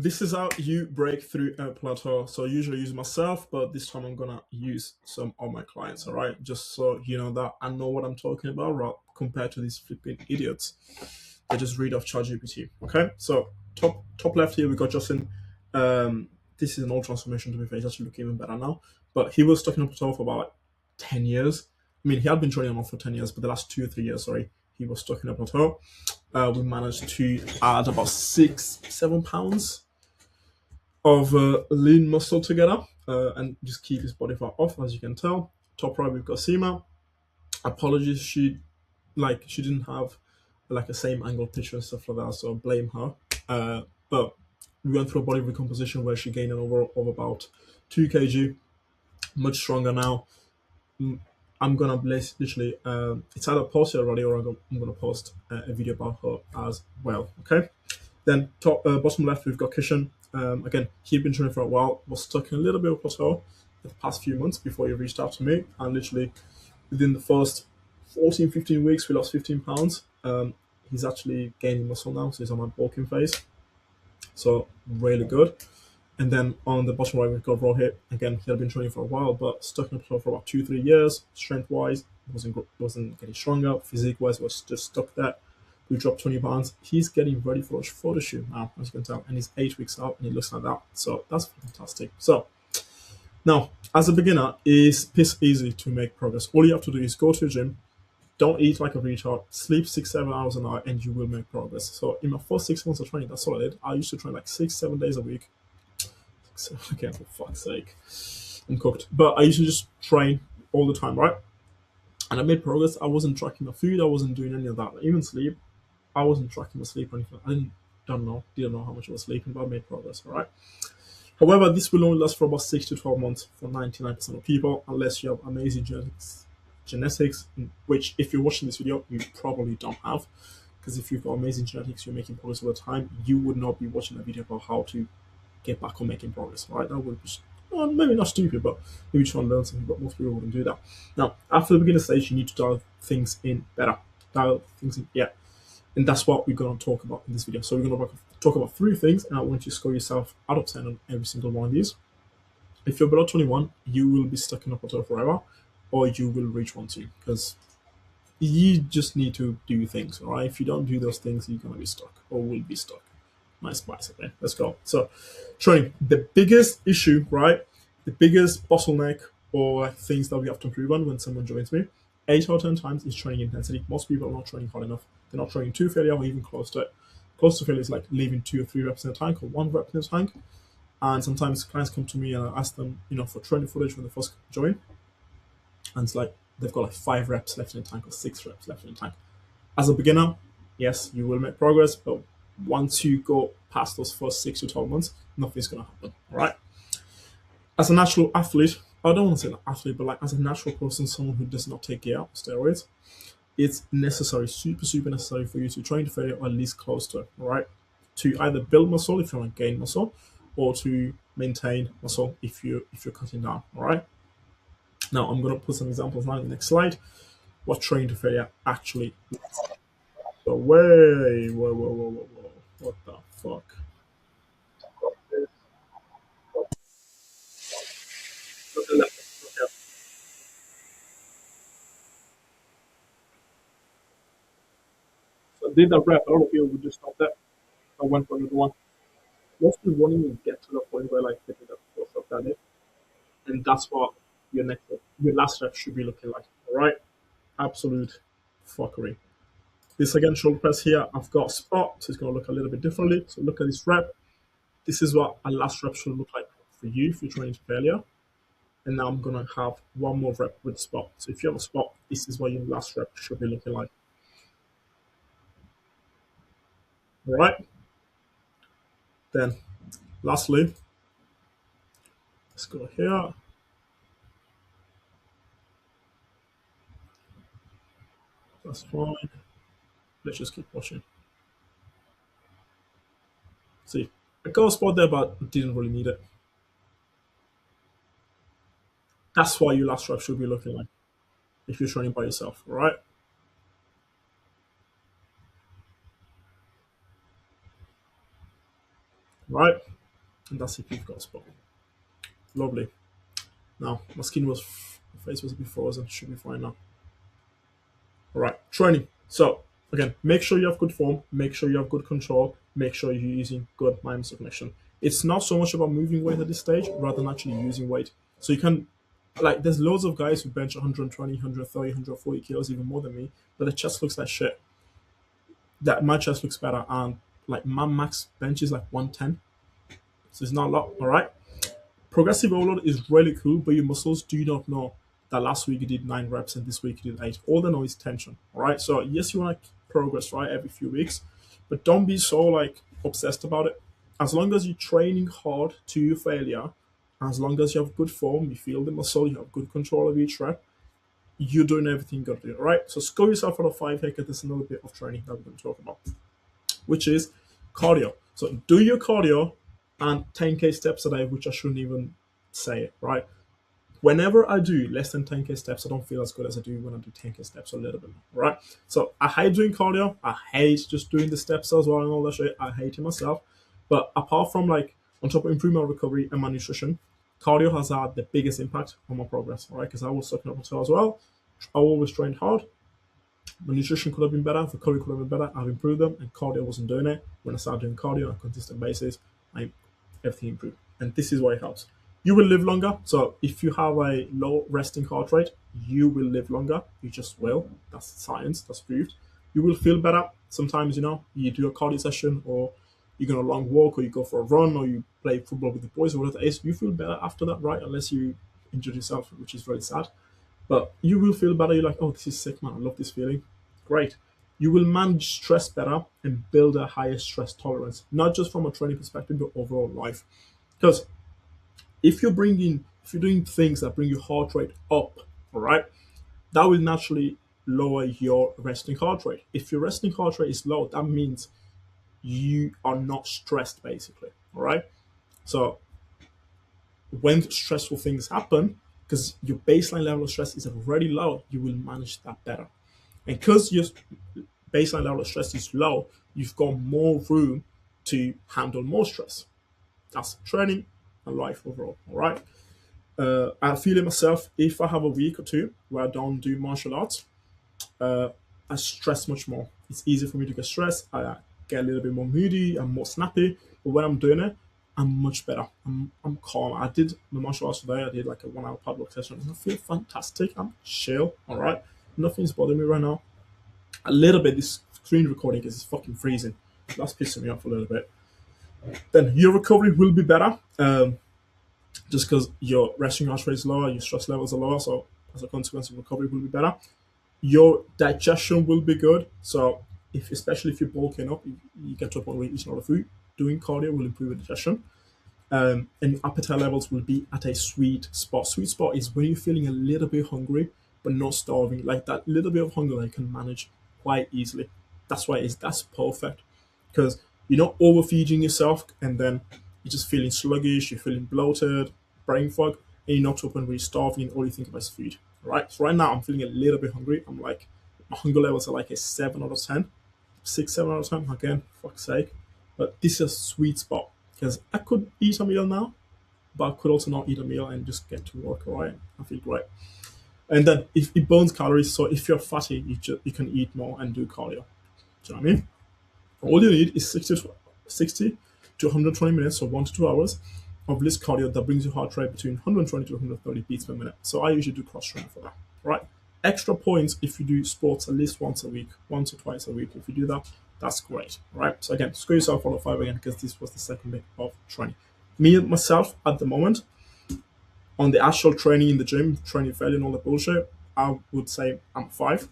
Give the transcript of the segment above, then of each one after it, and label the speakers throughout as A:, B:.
A: This is how you break through a plateau. So I usually use myself, but this time I'm gonna use some of my clients. All right, just so you know that I know what I'm talking about, right? Compared to these flipping idiots that just read off ChatGPT. Okay, so top left here we got Justin. This is an old transformation to be fair. He's actually looking even better now. But he was stuck in a plateau for about like 10 years. I mean, he had been training on for 10 years, but the last 2 or 3 years, sorry, he was stuck in a plateau. We managed to add about 6, 7 pounds of lean muscle together and just keep his body fat off, as you can tell. Top right, we've got Seema. Apologies, she didn't have like a same angle picture and stuff like that, so blame her. But we went through a body recomposition where she gained an overall of about 2 kg, much stronger now. I'm gonna literally, it's either post it already or I'm gonna post a video about her as well. Okay. Then bottom left, we've got Kishan. Again, he'd been training for a while, was stuck in a little bit of plateau for the past few months before he reached out to me. And literally within the first 14, 15 weeks, we lost 15 pounds. He's actually gaining muscle now, so he's on my bulking phase. So really good. And then on the bottom right, we've got Rohit. Again, he had been training for a while, but stuck in a plateau for about 2, 3 years. Strength wise, wasn't getting stronger. Physique wise, was just stuck there. We dropped 20 pounds. He's getting ready for a photo shoot now, as you can tell, and he's 8 weeks out, and he looks like that. So that's fantastic. So now, as a beginner, it's piss easy to make progress. All you have to do is go to the gym, don't eat like a retard, sleep 6, 7 hours a night, and you will make progress. So in my first 6 months of training, that's all I did. I used to train like 6, 7 days a week. Again, for fuck's sake, I'm cooked. But I used to just train all the time, right? And I made progress. I wasn't tracking my food. I wasn't doing any of that. Even sleep, I wasn't tracking my sleep or anything. Didn't know how much I was sleeping, but I made progress. All right. However, this will only last for about 6 to 12 months for 99% of people, unless you have amazing genetics, which if you're watching this video, you probably don't have. Because if you've got amazing genetics, you're making progress over time, you would not be watching a video about how to get back on making progress. Right? That would be maybe not stupid, but maybe try and learn something. But most people wouldn't do that. Now, after the beginner stage, you need to dial things in better. Dial things in, yeah. And that's what we're going to talk about in this video. So we're going to talk about 3 things, and I want you to score yourself out of 10 on every single one of these. If you're below 21, you will be stuck in a plateau forever, or you will reach one too, because you just need to do things, all right? If you don't do those things, you're going to be stuck, or will be stuck. Nice, okay, let's go. So, training, the biggest issue, right? The biggest bottleneck or things that we have to improve on when someone joins me, 8 out of 10 times is training intensity. Most people are not training hard enough. They're not training to failure or even close to it. Close to failure is like leaving 2 or 3 reps in a tank or 1 rep in a tank. And sometimes clients come to me and I ask them, for training footage when they first join. And it's like they've got like 5 reps left in the tank or 6 reps left in the tank. As a beginner, yes, you will make progress, but once you go past those first 6 to 12 months, nothing's going to happen. All right. As a natural athlete, I don't want to say an athlete, but like as a natural person, someone who does not take care of steroids, it's necessary, super necessary for you to train to failure or at least close to it. All right. To either build muscle if you want to gain muscle, or to maintain muscle if you're cutting down. All right. Now I'm going to put some examples now in the next slide. What training to failure actually. So whoa. What the fuck? Look at left. Okay. So I did that rep. A lot of people would just stop there. I went for another one. Most people won't even get to the point where like picking up or stuff like that. And that's what your last rep should be looking like. All right. Absolute fuckery. This again, shoulder press here. I've got a spot, so it's going to look a little bit differently. So look at this rep. This is what a last rep should look like for you if you're training to failure. And now I'm going to have one more rep with spot. So if you have a spot, this is what your last rep should be looking like. All right. Then, lastly, let's go here. That's fine. Let's just keep watching. See, I got a spot there, but didn't really need it. That's why your last rep should be looking like if you're training by yourself. All right. right? And that's if you've got a spot. Lovely. Now, my skin was, my face was a bit frozen. Should be fine now. All right, training. So again, make sure you have good form. Make sure you have good control. Make sure you're using good mind connection. It's not so much about moving weight at this stage, rather than actually using weight. So you can, like, there's loads of guys who bench 120, 130, 140 kilos, even more than me, but the chest looks like shit. That my chest looks better, and like my max bench is like 110. So it's not a lot. All right. Progressive overload is really cool, but your muscles do not know that last week you did 9 reps and this week you did 8. All they know is tension. All right. So yes, you want to progress right every few weeks, but don't be so like obsessed about it. As long as you're training hard to your failure, as long as you have good form, you feel the muscle, you have good control of each rep, you're doing everything you got to do. All right. So score yourself out of 5 here because there's another bit of training that we're going to talk about, which is cardio. So do your cardio and 10k steps a day, which I shouldn't even say it, right? Whenever I do less than 10k steps, I don't feel as good as I do when I do 10k steps, a little bit more, right? So I hate doing cardio. I hate just doing the steps as well and all that shit. I hate it myself. But apart from like on top of improving my recovery and my nutrition, cardio has had the biggest impact on my progress, all right? Because I was sucking up myself as well. I always trained hard. My nutrition could have been better, recovery could have been better. I've improved them, and cardio wasn't doing it. When I started doing cardio on a consistent basis, I everything improved. And this is why it helps. You will live longer. So if you have a low resting heart rate, you will live longer. You just will. That's science. That's proved. You will feel better. Sometimes, you do a cardio session, or you go on a long walk, or you go for a run, or you play football with the boys, or whatever it is. You feel better after that, right? Unless you injured yourself, which is very sad. But you will feel better. You're like, oh, this is sick, man. I love this feeling. Great. You will manage stress better and build a higher stress tolerance, not just from a training perspective, but overall life. Because if you're doing things that bring your heart rate up, all right, that will naturally lower your resting heart rate. If your resting heart rate is low, that means you are not stressed, basically. All right. So when stressful things happen, because your baseline level of stress is already low, you will manage that better. And because your baseline level of stress is low, you've got more room to handle more stress. That's training and life overall. All right. I feel it myself. If I have a week or two where I don't do martial arts, I stress much more. It's easy for me to get stressed. I get a little bit more moody. I'm more snappy. But when I'm doing it, I'm much better. I'm calm. I did the martial arts today. I did like a 1 hour padlock session. And I feel fantastic. I'm chill. All right. Nothing's bothering me right now. A little bit, this screen recording is fucking freezing. That's pissing me off a little bit. Then your recovery will be better. Just because your resting heart rate is lower, your stress levels are lower. So as a consequence, your recovery will be better. Your digestion will be good. So especially if you're bulking up, you get to a point where you eat a lot of food. Doing cardio will improve your digestion. And appetite levels will be at a sweet spot. Sweet spot is when you're feeling a little bit hungry but not starving, like that little bit of hunger that you can manage quite easily. That's perfect because you're not overfeeding yourself and then you're just feeling sluggish, you're feeling bloated, brain fog, and you're not to a point where you're starving and all you think about is food. Right? So right now I'm feeling a little bit hungry. I'm like my hunger levels are like a 7 out of 10, 6, 7 out of 10. Again, fuck's sake. But this is a sweet spot because I could eat a meal now, but I could also not eat a meal and just get to work. All right, I feel great. And then if it burns calories, so if you're fatty, you can eat more and do cardio. Do you know what I mean? All you need is 60 to 120 minutes, so 1 to 2 hours of list cardio that brings your heart rate between 120 to 130 beats per minute. So I usually do cross training for that. Right? Extra points if you do sports at least once a week, once or twice a week. If you do that, that's great. Right? So again, score yourself out of 5 again because this was the second bit of training. Me myself at the moment, on the actual training in the gym, training failure and all the bullshit, I would say I'm 5.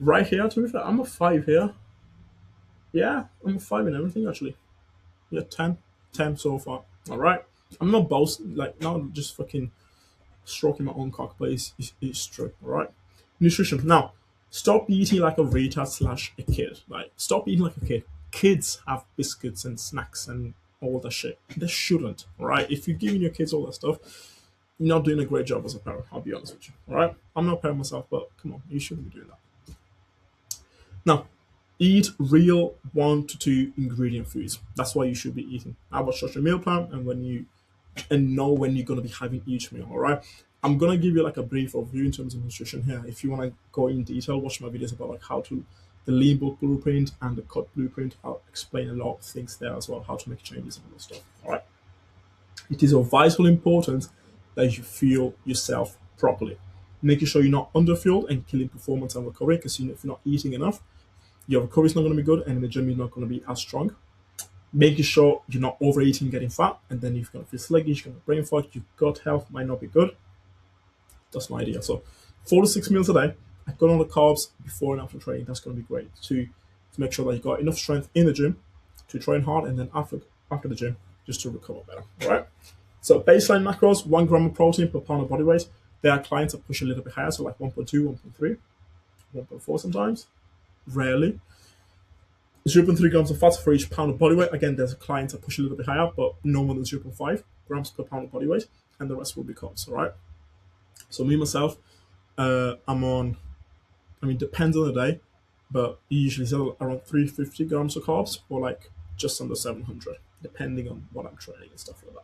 A: Right here, to be fair, I'm a 5 here. Yeah, I'm a 5 in everything actually. Yeah, 10. 10 so far. All right. I'm not boasting, like, not just fucking stroking my own cock, but it's true. All right. Nutrition. Now, stop eating like a retard slash a kid. Like, stop eating like a kid. Kids have biscuits and snacks and all that shit. They shouldn't. All right. If you're giving your kids all that stuff, you're not doing a great job as a parent. I'll be honest with you. All right. I'm not a parent myself, but come on, you shouldn't be doing that. Now, Eat real 1 to 2 ingredient foods. That's what you should be eating. Have a structured meal plan, and know when you're going to be having each meal. All right. I'm going to give you like a brief overview in terms of nutrition here. If you want to go in detail, watch my videos about like how to the lean bulk blueprint and the cut blueprint. I'll explain a lot of things there as well, how to make changes and all that stuff. All right. It is of vital importance that you fuel yourself properly, making sure you're not underfueled and killing performance and recovery. Because if you're not eating enough, your recovery is not going to be good, and in the gym you're not going to be as strong. Making sure you're not overeating, getting fat, and then you're going to feel sluggish, you're going to brain fog, your gut health might not be good. That's my idea. So 4 to 6 meals a day. I cut on the carbs before and after training. That's going to be great to make sure that you got enough strength in the gym to train hard, and then after the gym just to recover better. All right. So baseline macros: 1 gram of protein per pound of body weight. There are clients that push a little bit higher, so like 1.2, 1.3, 1.4 sometimes. Rarely. 0.3 grams of fat for each pound of body weight. Again, there's clients that push a little bit higher, but no more than 0.5 grams per pound of body weight, and the rest will be carbs. All right. So me myself, I'm on. I mean, depends on the day, but usually sell around 350 grams of carbs, or like just under 700, depending on what I'm training and stuff like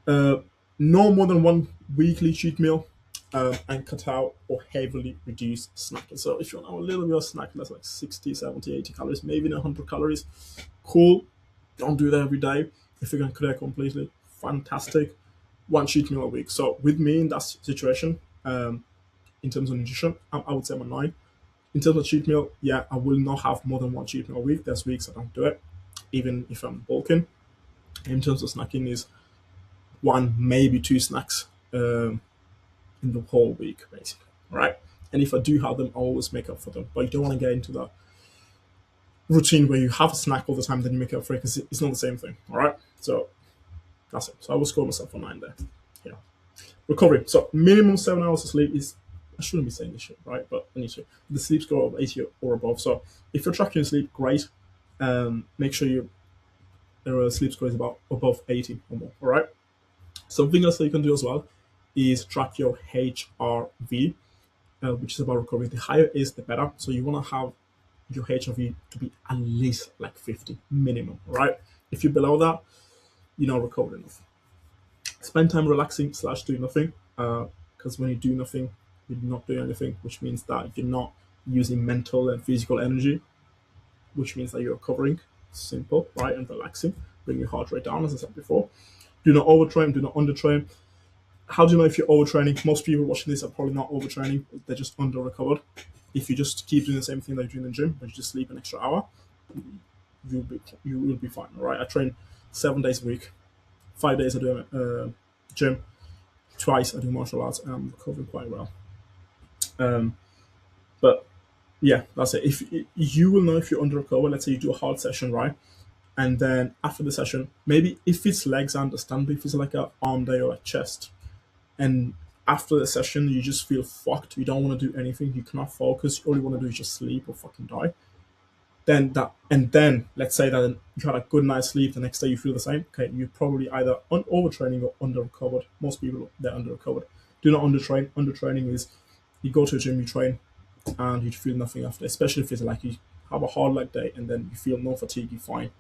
A: that. No more than one weekly cheat meal, and cut out or heavily reduce snacking. So if you want to have a little bit of snacking, that's like 60, 70, 80 calories, maybe 100 calories. Cool. Don't do that every day. If you're going to clear completely, fantastic. One cheat meal a week. So with me in that situation, in terms of nutrition, I would say I'm a 9. In terms of cheat meal, yeah, I will not have more than one cheat meal a week. There's weeks I don't do it, even if I'm bulking. In terms of snacking, is 1, maybe 2 snacks in the whole week, basically. All right. And if I do have them, I always make up for them. But you don't want to get into that routine where you have a snack all the time, then you make up for it, because it's not the same thing. All right. So that's it. So I will score myself a 9 there. Yeah. Recovery. So minimum 7 hours of sleep is. I shouldn't be saying this shit, right? But I need to. The sleep score of 80 or above. So if you're tracking your sleep, great. Make sure your sleep score is about above 80 or more. All right. Something else that you can do as well is track your HRV, which is about recovery. The higher it is, the better. So you want to have your HRV to be at least like 50 minimum, right? If you're below that, you're not recovered enough. Spend time relaxing / doing nothing, because when you do nothing, you're not doing anything, which means that you're not using mental and physical energy, which means that you're recovering. Simple, right? And relaxing. Bring your heart rate down, as I said before. Do not overtrain, do not undertrain. How do you know if you're overtraining? Most people watching this are probably not overtraining, they're just under recovered. If you just keep doing the same thing that you do in the gym, but you just sleep an extra hour, you will be fine. All right. I train 7 days a week. 5 days I do gym. Twice I do martial arts, and I'm recovering quite well. But yeah, that's it. If you will know if you're under recovered, let's say you do a hard session, right? And then after the session, maybe if it's legs, I understand, but if it's like an arm day or a chest, and after the session you just feel fucked, you don't want to do anything, you cannot focus, all you want to do is just sleep or fucking die, then let's say that you had a good night's sleep, the next day you feel the same, okay, you're probably either overtraining or under recovered. Most people, they're under recovered. Do not undertrain. Undertraining is you go to a gym, you train, and you feel nothing after, especially if it's like you have a hard leg day and then you feel no fatigue, you're fine.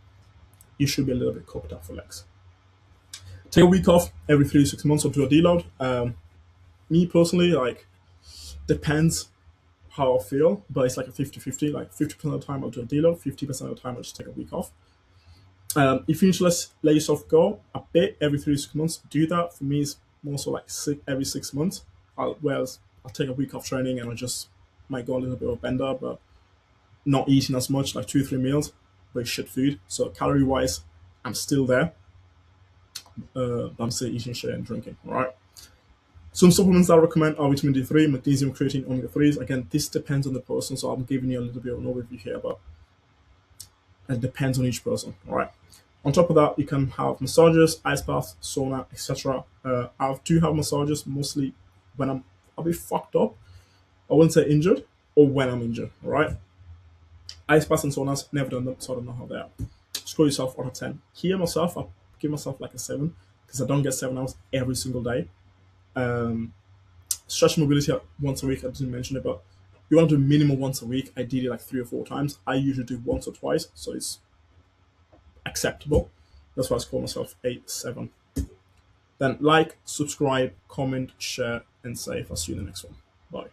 A: You should be a little bit cooked up for legs. Take a week off every 3 to 6 months or do a deload. Me personally, like, depends how I feel, but it's like a 50-50. Like 50% of the time I'll do a deload, 50% of the time I'll just take a week off. If you need to let yourself go a bit every 3 to 6 months, do that. For me, it's more so like every 6 months. Whereas I'll take a week off training and I just might go a little bit of a bender, but not eating as much, like 2 or 3 meals, but shit food. So calorie wise, I'm still there. But I'm still eating shit and drinking. All right. Some supplements I recommend are vitamin D3, magnesium, creatine, omega 3s. Again, this depends on the person, so I'm giving you a little bit of an overview here, but it depends on each person. All right. On top of that, you can have massages, ice baths, sauna, etc. I do have massages mostly when I'll be fucked up. I wouldn't say injured, or when I'm injured. All right. Ice baths and saunas, never done them, so I don't know how they are. Score yourself out of 10. Here myself, I give myself like a 7 because I don't get 7 hours every single day. Stretch mobility once a week, I didn't mention it, but You want to do minimum once a week. I did it like 3 or 4 times. I usually do once or twice, so it's acceptable. That's why I call myself 8-7. Then like, subscribe, comment, share, and save. I'll see you in the next one. Bye.